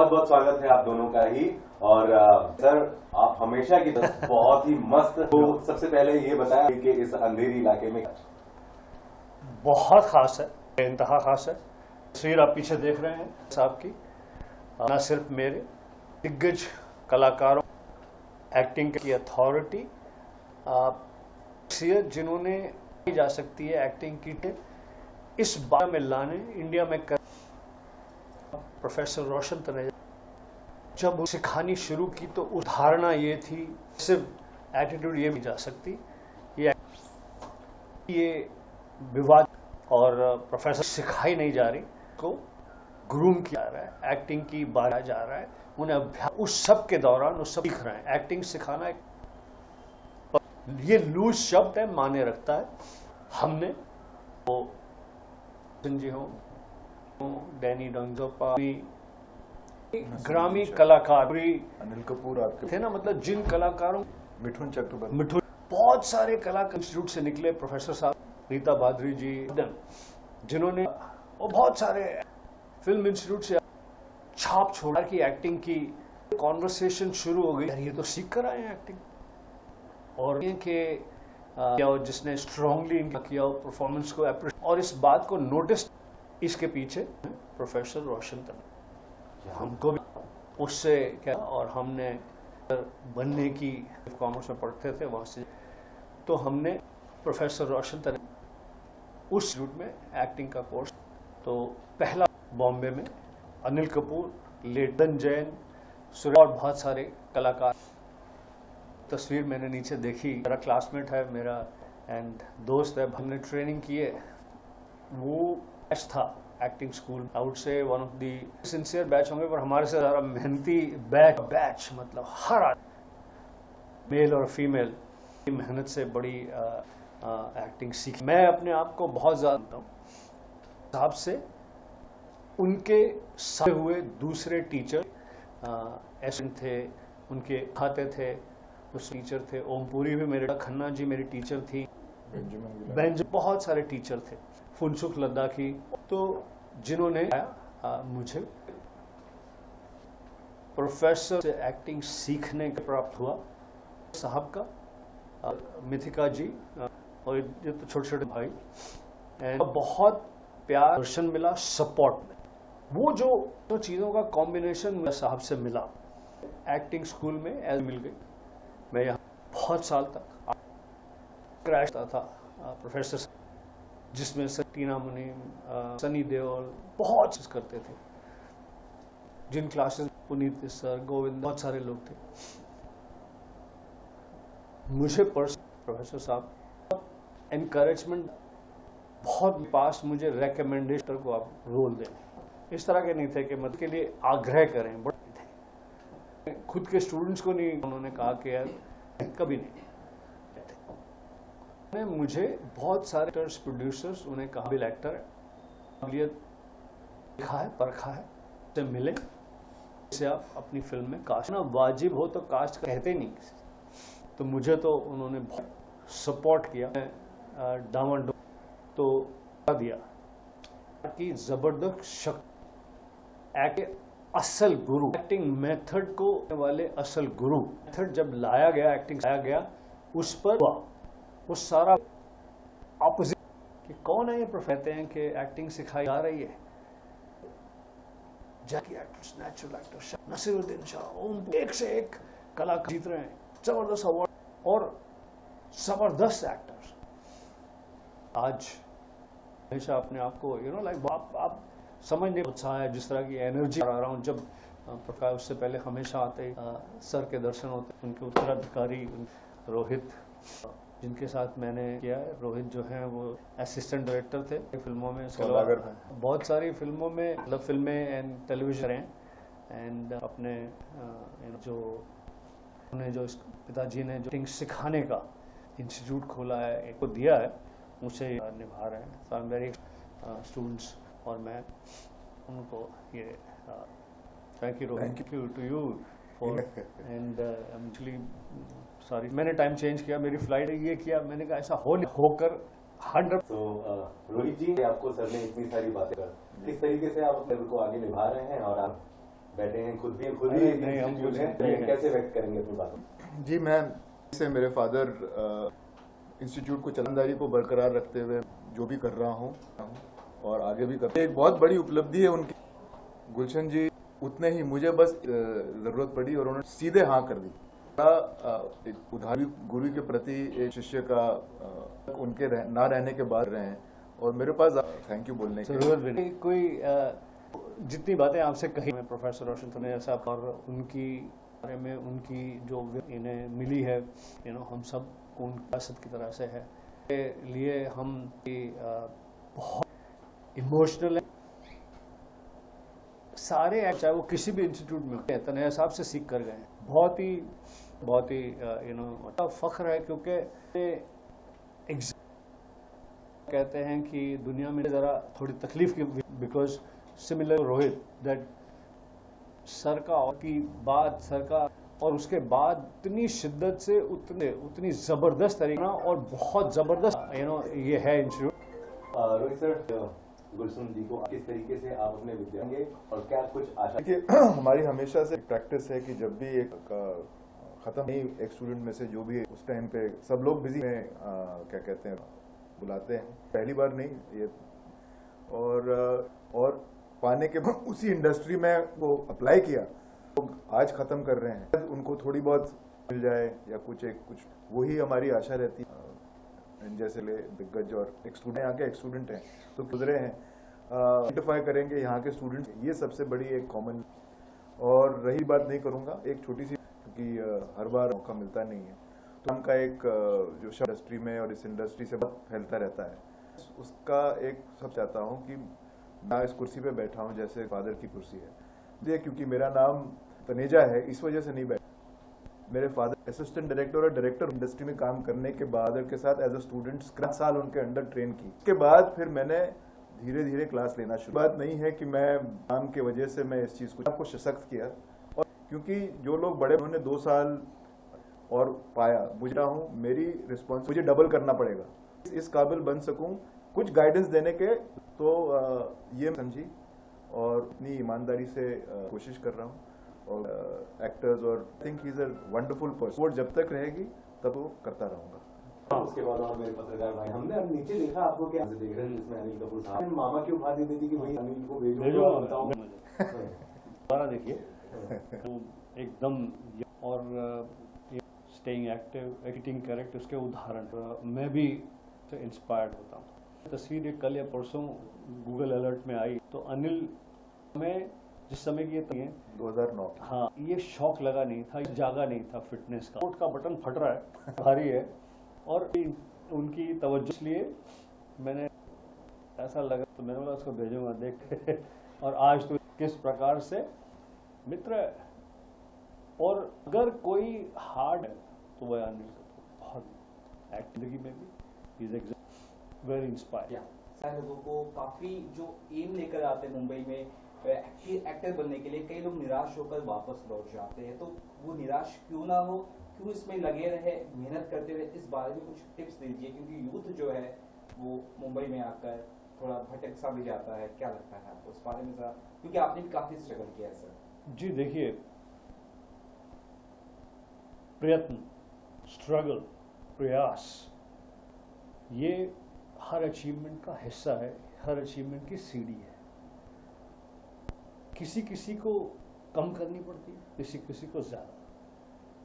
बहुत बहुत स्वागत है आप दोनों का ही। और सर, आप हमेशा की तरह बहुत ही मस्त। तो सबसे पहले ये बताया कि इस अंधेरी इलाके में बहुत खास है, इंतहा खास है। तस्वीर आप पीछे देख रहे हैं साहब की, न सिर्फ मेरे दिग्गज कलाकारों, एक्टिंग की अथॉरिटी, जिन्होंने की जा सकती है एक्टिंग की इस बात में लाने इंडिया में कर प्रोफेसर रोशन तनेजा जब सिखानी शुरू की तो उदाहरणा ये थी, सिर्फ एटीट्यूड ये भी जा सकती, ये विवाद और प्रोफेसर सिखाई नहीं जा रही को ग्रूम किया जा रहा है, एक्टिंग की बारा जा रहा है, उन्हें अभ्यास उस सब के दौरान वो सब सीख रहे हैं। एक्टिंग सिखाना ये लूज शब्द है, माने रखता है। हमने वो जी हो डैनी डंगजोपा ग्रामीण कलाकार अनिल कपूर आपके थे ना, मतलब जिन कलाकारों मिठुन चक्रवर्ती, बहुत सारे कलाकार इंस्टीट्यूट से निकले, प्रोफेसर साहब रीता बादरी जी, जिन्होंने वो बहुत सारे फिल्म इंस्टीट्यूट से छाप छोड़ा की एक्टिंग की कॉन्वर्सेशन शुरू हो गई। ये तो सीख कर आए हैं एक्टिंग, और क्या जिसने स्ट्रांगली किया परफॉर्मेंस को अप्रिशिएट, और इस बात को नोटिस, इसके पीछे प्रोफेसर रोशन तनेजा। हमको भी उससे क्या, और हमने बनने की कॉमर्स में पढ़ते थे वहाँ से, तो हमने प्रोफेसर रोशन तनेजा उस इंस्टीट्यूट में एक्टिंग का कोर्स, तो पहला बॉम्बे में अनिल कपूर, लेटन जैन, और बहुत सारे कलाकार। तस्वीर मैंने नीचे देखी, मेरा क्लासमेट है मेरा एंड दोस्त है, हमने ट्रेनिंग की है। वो बैच था एक्टिंग स्कूल, आउट से one of the sincere batch होंगे, पर हमारे से ज़्यादा मेहनती बैच मतलब हर आदमी मेल और फीमेल की मेहनत से बड़ी एक्टिंग सीखी। मैं अपने आप को बहुत ज़्यादा साहब से, उनके साथ हुए दूसरे टीचर एसेंट थे, उनके खाते थे, उस टीचर थे ओमपुरी भी मेरे, खन्ना जी मेरी टीचर थी, बेंज बहुत सारे टीचर थे, फुनसुख लद्दाखी, तो जिन्होंने मुझे प्रोफेसर से एक्टिंग सीखने का प्राप्त हुआ। साहब का, मिथिका जी और ये तो छोटे छोटे भाई, एंड बहुत प्यार दर्शन मिला, सपोर्ट में वो जो चीज़ों का कॉम्बिनेशन साहब से मिला। एक्टिंग स्कूल में एल मिल गई, मैं यहाँ बहुत साल तक क्रैश था प्रोफेसर, जिसमें टीना मुनीम, सनी देओल बहुत चीज करते थे, जिन क्लासेस पुनीत सर, गोविंद, बहुत सारे लोग थे। मुझे प्रोफेसर साहब एनकरेजमेंट बहुत, पास मुझे रेकमेंडेशन को आप रोल दें, इस तरह के नहीं थे कि मत के लिए आग्रह करें, बट खुद के स्टूडेंट्स को नहीं उन्होंने कहा कि यार कभी नहीं। मुझे बहुत सारे एक्टर्स, प्रोड्यूसर्स, उन्हें काबिल एक्टर है, काबिलियत देखा है, परखा है, से मिले, से आप अपनी फिल्म में कास्ट ना वाजिब हो तो कास्ट कहते नहीं, तो मुझे तो उन्होंने बहुत सपोर्ट किया, डामाडोल तो दिया कि जबरदस्त शक्ति, असल गुरु, एक्टिंग मेथड को वाले असल गुरु, मेथड जब लाया गया, एक्टिंग लाया गया, उस पर वो सारा ऑपोजिट कि कौन है ये कहते हैं कि एक्टिंग सिखाई जा रही है, जाकी actors, natural actors, Naseeruddin Shah, एक से एक कलाकार जीत रहे हैं, जबरदस्त अवार्ड और जबरदस्त एक्टर्स। आज हमेशा अपने आप को लाइक आप समझने उत्साह है, जिस तरह की एनर्जी आ रहा हूँ। जब प्रकाश उससे पहले हमेशा आते सर के दर्शन होते, उनके उत्तराधिकारी रोहित, जिनके साथ मैंने किया है। रोहित जो हैं वो असिस्टेंट डायरेक्टर थे फिल्मों में, बहुत सारी फिल्मों में, मतलब फिल्में एंड टेलीविजन हैं, एंड अपने जो उन्हें जो पिताजी ने जो सिखाने का इंस्टीट्यूट खोला है, एक को दिया है, मुझे निभा रहे हैं। So I am very students, और मैं उनको ये thank you to you for, and actually sorry मैंने टाइम चेंज किया, मेरी फ्लाइट ये किया, मैंने कहा ऐसा होकर 100। तो रोहित जी, आपको सर ने इतनी सारी बातें कर, किस तरीके से आप फिल्म को आगे निभा रहे हैं, और आप बैठे हैं, खुद भी अरे नहीं, हम इंस्टीट्यूट कुछ हैं, कैसे व्यक्त करेंगे अपनी बातों? जी, मैं से मेरे फादर इंस्टीट्यूट को चलनदारी को बरकरार रखते हुए जो भी कर रहा हूँ और आगे भी करते एक बहुत बड़ी उपलब्धि है उनकी। गुलशन जी उतने ही मुझे बस जरूरत पड़ी और उन्होंने सीधे हाँ कर दी। एक उदाहरण गुरु के प्रति एक शिष्य का उनके ना रहने के बाद रहे हैं और मेरे पास थैंक यू बोलने की जरूरत भी नहीं। कोई जितनी बातें आपसे कही मैं प्रोफेसर रोशन तनेजा साहब और उनकी बारे में उनकी जो इन्हें मिली है हम सब को उन विरासत की तरह से है के लिए हम बहुत इमोशनल है। सारे चाहे वो किसी भी इंस्टीट्यूट में तनेजा साहब से सीख कर गए, बहुत ही फख्र है क्योंकि कहते हैं कि दुनिया में जरा थोड़ी तकलीफ की because similar Rohit that sir का की बात सर का और उसके बाद इतनी शिद्दत से उतनी जबरदस्त तरीका और बहुत जबरदस्त ये है इंस्टीट्यूट। रोहित सर, गुलशन जी को किस तरीके से आप अपने विद्यार्थी और क्या कुछ आशा? देखिए हमारी हमेशा से प्रैक्टिस है कि जब भी एक खत्म नहीं एक स्टूडेंट में से जो भी उस टाइम पे सब लोग बिजी में क्या कहते हैं बुलाते हैं, पहली बार नहीं ये और पाने के बाद उसी इंडस्ट्री में वो अप्लाई किया तो आज खत्म कर रहे हैं, उनको थोड़ी बहुत मिल जाए या कुछ वही हमारी आशा रहती है। जैसे ले दिग्गज और एक स्टूडेंट यहाँ के एक स्टूडेंट हैं तो गुजरे हैं आइडेंटिफाई करेंगे यहाँ के स्टूडेंट्स, ये सबसे बड़ी एक कॉमन। और रही बात नहीं करूँगा एक छोटी सी क्योंकि हर बार मौका मिलता नहीं है तो उनका एक जो इंडस्ट्री में और इस इंडस्ट्री से बहुत फैलता रहता है उसका एक सब चाहता हूँ कि मैं इस कुर्सी पे बैठा हूँ जैसे फादर की कुर्सी है ये क्योंकि मेरा नाम तनेजा है इस वजह से नहीं बैठा। मेरे फादर असिस्टेंट डायरेक्टर और डायरेक्टर इंडस्ट्री में काम करने के बाद के साथ एज अ स्टूडेंट 7 साल उनके अंडर ट्रेन की। उसके बाद फिर मैंने धीरे धीरे क्लास लेना शुरू। बात नहीं है कि मैं काम के वजह से मैं इस चीज को आपको सशक्त किया और क्योंकि जो लोग बड़े उन्होंने 2 साल और पाया बुझा हूँ मेरी रिस्पॉन्स मुझे डबल करना पड़ेगा इस काबिल बन सकूं कुछ गाइडेंस देने के तो ये समझी और अपनी ईमानदारी से कोशिश कर रहा हूँ और एक्टर्स और think he is a wonderful person. वो जब तक रहेगी तब वो करता रहूंगा। उसके बाद और मेरे पत्रकार भाई हमने अब नीचे देखा आपको क्या देख रहे हैं जिसमें अनिल कपूर साहब मामा की उपहार दे दी कि भाई अनिल को भेजो दोबारा देखिए तो एकदम और स्टेइंग एक्टिव एक्टिंग करेक्ट उसके उदाहरण मैं भी इंस्पायर्ड होता हूँ। तस्वीर एक कल या परसों गूगल अलर्ट में आई तो अनिल में जिस समय की ये 2009 हाँ ये शौक लगा नहीं था जागा नहीं था फिटनेस का कोट का बटन फट रहा है भारी है और उनकी तवज्जो इसलिए मैंने ऐसा लगा तो मैंने बोला उसको भेजूंगा देख और आज तो किस प्रकार से मित्र है और अगर कोई हार्ड है तो वह अनिल कपूर बहुत एक्टिंग में भी इज वेरी इंस्पायर्ड। लोगों को काफी जो एम लेकर आते हैं मुंबई में एक्टर बनने के लिए कई लोग निराश होकर वापस लौट जाते हैं तो वो निराश क्यों ना हो क्यों इसमें लगे रहे मेहनत करते रहे इस बारे में कुछ टिप्स दीजिए क्योंकि यूथ जो है वो मुंबई में आकर थोड़ा भटक सा भी जाता है, क्या लगता है आपको उस बारे में जरा क्योंकि आपने भी काफी स्ट्रगल किया है सर। जी देखिए प्रयत्न स्ट्रगल प्रयास ये हर अचीवमेंट का हिस्सा है, हर अचीवमेंट की सीढ़ी है। किसी किसी को कम करनी पड़ती है, किसी किसी को ज्यादा,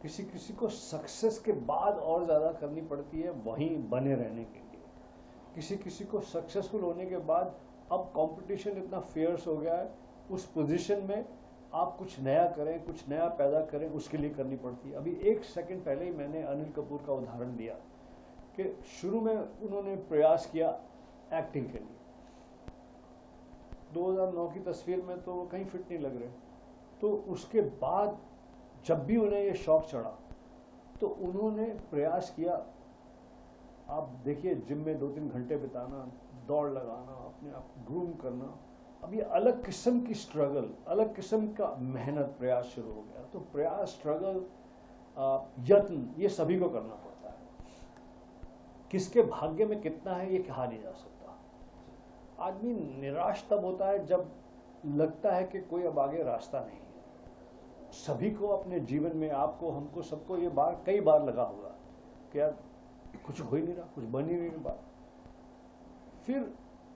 किसी किसी को सक्सेस के बाद और ज्यादा करनी पड़ती है वहीं बने रहने के लिए, किसी किसी को सक्सेसफुल होने के बाद अब कंपटीशन इतना फेयर्स हो गया है उस पोजीशन में आप कुछ नया करें कुछ नया पैदा करें उसके लिए करनी पड़ती है। अभी 1 सेकंड पहले ही मैंने अनिल कपूर का उदाहरण दिया कि शुरू में उन्होंने प्रयास किया एक्टिंग के लिए 2009 की तस्वीर में तो वो कहीं फिट नहीं लग रहे तो उसके बाद जब भी उन्हें ये शौक चढ़ा तो उन्होंने प्रयास किया। आप देखिए जिम में 2-3 घंटे बिताना, दौड़ लगाना, अपने आप ग्रूम करना, अब ये अलग किस्म की स्ट्रगल, अलग किस्म का मेहनत प्रयास शुरू हो गया। तो प्रयास, स्ट्रगल, यत्न ये सभी को करना पड़ता है। किसके भाग्य में कितना है ये कहा नहीं जा सकता। आदमी निराश तब होता है जब लगता है कि कोई अब आगे रास्ता नहीं है, सभी को अपने जीवन में, आपको, हमको, सबको ये बार कई बार लगा होगा कि यार कुछ हो ही नहीं रहा, कुछ बन ही नहीं रहा। फिर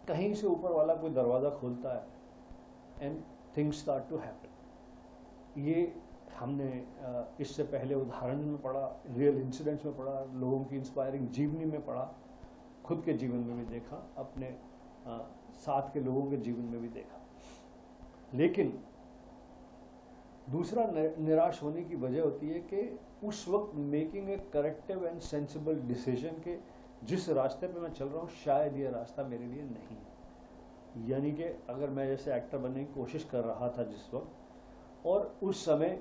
कहीं से ऊपर वाला कोई दरवाजा खोलता है and things start to happen. ये हमने इससे पहले उदाहरण में पढ़ा, रियल इंसिडेंट्स में पढ़ा, लोगों की इंस्पायरिंग जीवनी में पढ़ा, खुद के जीवन में भी देखा, अपने साथ के लोगों के जीवन में भी देखा। लेकिन दूसरा निराश होने की वजह होती है कि उस वक्त making a corrective and sensible decision के जिस रास्ते पे मैं चल रहा हूँ शायद ये रास्ता मेरे लिए नहीं है। यानी कि अगर मैं जैसे एक्टर बनने की कोशिश कर रहा था जिस वक्त, और उस समय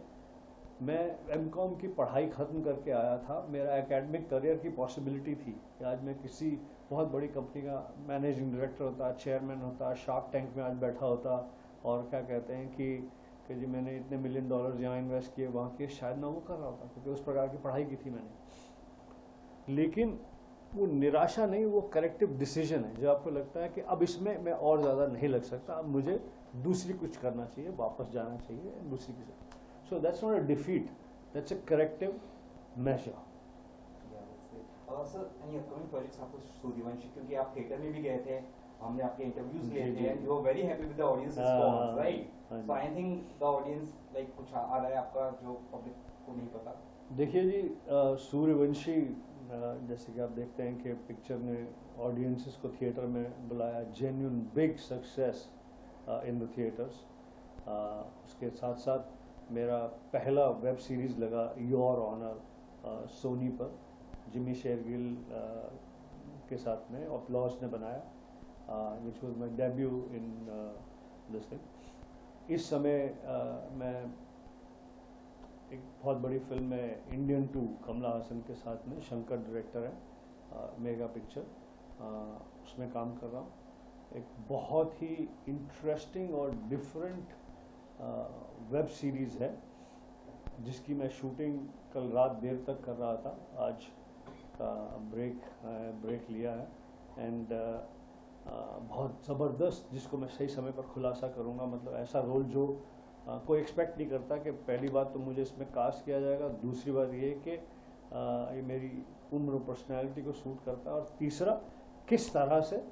मैं एमकॉम की पढ़ाई ख़त्म करके आया था, मेरा एकेडमिक करियर की पॉसिबिलिटी थी कि आज मैं किसी बहुत बड़ी कंपनी का मैनेजिंग डायरेक्टर होता, चेयरमैन होता, शार्क टैंक में आज बैठा होता, और क्या कहते हैं कि जी मैंने इतने $1 मिलियन यहाँ इन्वेस्ट किए, वहाँ किए, शायद मैं वो कर रहा होता, क्योंकि उस प्रकार की पढ़ाई की थी मैंने। लेकिन वो निराशा नहीं, वो करेक्टिव डिसीजन है, जो आपको लगता है कि अब इसमें मैं और ज़्यादा नहीं लग सकता, अब मुझे दूसरी कुछ करना चाहिए, वापस जाना चाहिए दूसरी की। So that's not a defeat, that's a corrective measure. Sir any upcoming projects आपको सूर्यवंशी, क्योंकि आप थिएटर में भी गए थे, हमने आपके इंटरव्यूज लिए थे and you are very happy with the audience response, right? So I think the audience like कुछ आ रहा है आपका जो पब्लिक को नहीं पता। देखिए जी, सूर्यवंशी जैसे कि आप देखते हैं कि पिक्चर ने ऑडियंसेस को थिएटर में बुलाया, genuine big success in the theatres. उसके साथ साथ मेरा पहला वेब सीरीज़ लगा योर ऑनर सोनी पर, जिमी शेरगिल के साथ में अपलॉज ने बनाया, which was my debut in this thing. इस समय मैं एक बहुत बड़ी फिल्म है इंडियन 2 कमला हासन के साथ में, शंकर डायरेक्टर है, मेगा पिक्चर, उसमें काम कर रहा हूँ। एक बहुत ही इंटरेस्टिंग और डिफरेंट वेब सीरीज़ है जिसकी मैं शूटिंग कल रात देर तक कर रहा था, आज ब्रेक लिया है, एंड बहुत ज़बरदस्त, जिसको मैं सही समय पर खुलासा करूँगा। मतलब ऐसा रोल जो कोई एक्सपेक्ट नहीं करता कि पहली बात तो मुझे इसमें कास्ट किया जाएगा, दूसरी बात ये कि ये मेरी उम्र पर्सनैलिटी को सूट करता है, और तीसरा किस तरह से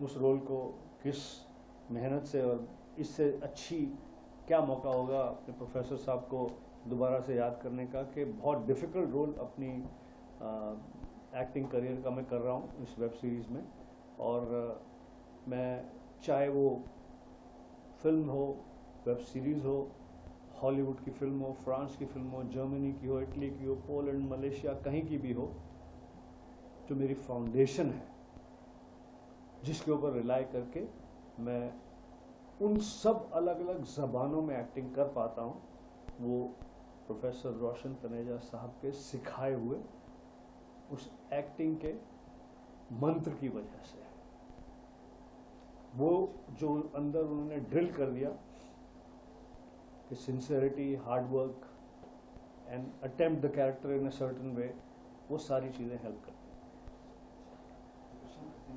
उस रोल को, किस मेहनत से, और इससे अच्छी क्या मौका होगा अपने प्रोफेसर साहब को दोबारा से याद करने का कि बहुत डिफ़िकल्ट रोल अपनी एक्टिंग करियर का मैं कर रहा हूँ इस वेब सीरीज़ में। और मैं चाहे वो फिल्म हो, वेब सीरीज़ हो, हॉलीवुड की फिल्म हो, फ्रांस की फिल्म हो, जर्मनी की हो, इटली की हो, पोलैंड, मलेशिया, कहीं की भी हो, जो मेरी फाउंडेशन है जिसके ऊपर रिलाई करके मैं उन सब अलग अलग ज़बानों में एक्टिंग कर पाता हूँ, वो प्रोफेसर रोशन तनेजा साहब के सिखाए हुए उस एक्टिंग के मंत्र की वजह से। वो जो अंदर उन्होंने ड्रिल कर दिया कि sincerity, hard work and attempt the character in a certain way, वो सारी चीज़ें हेल्प करती हैं।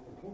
Thank you.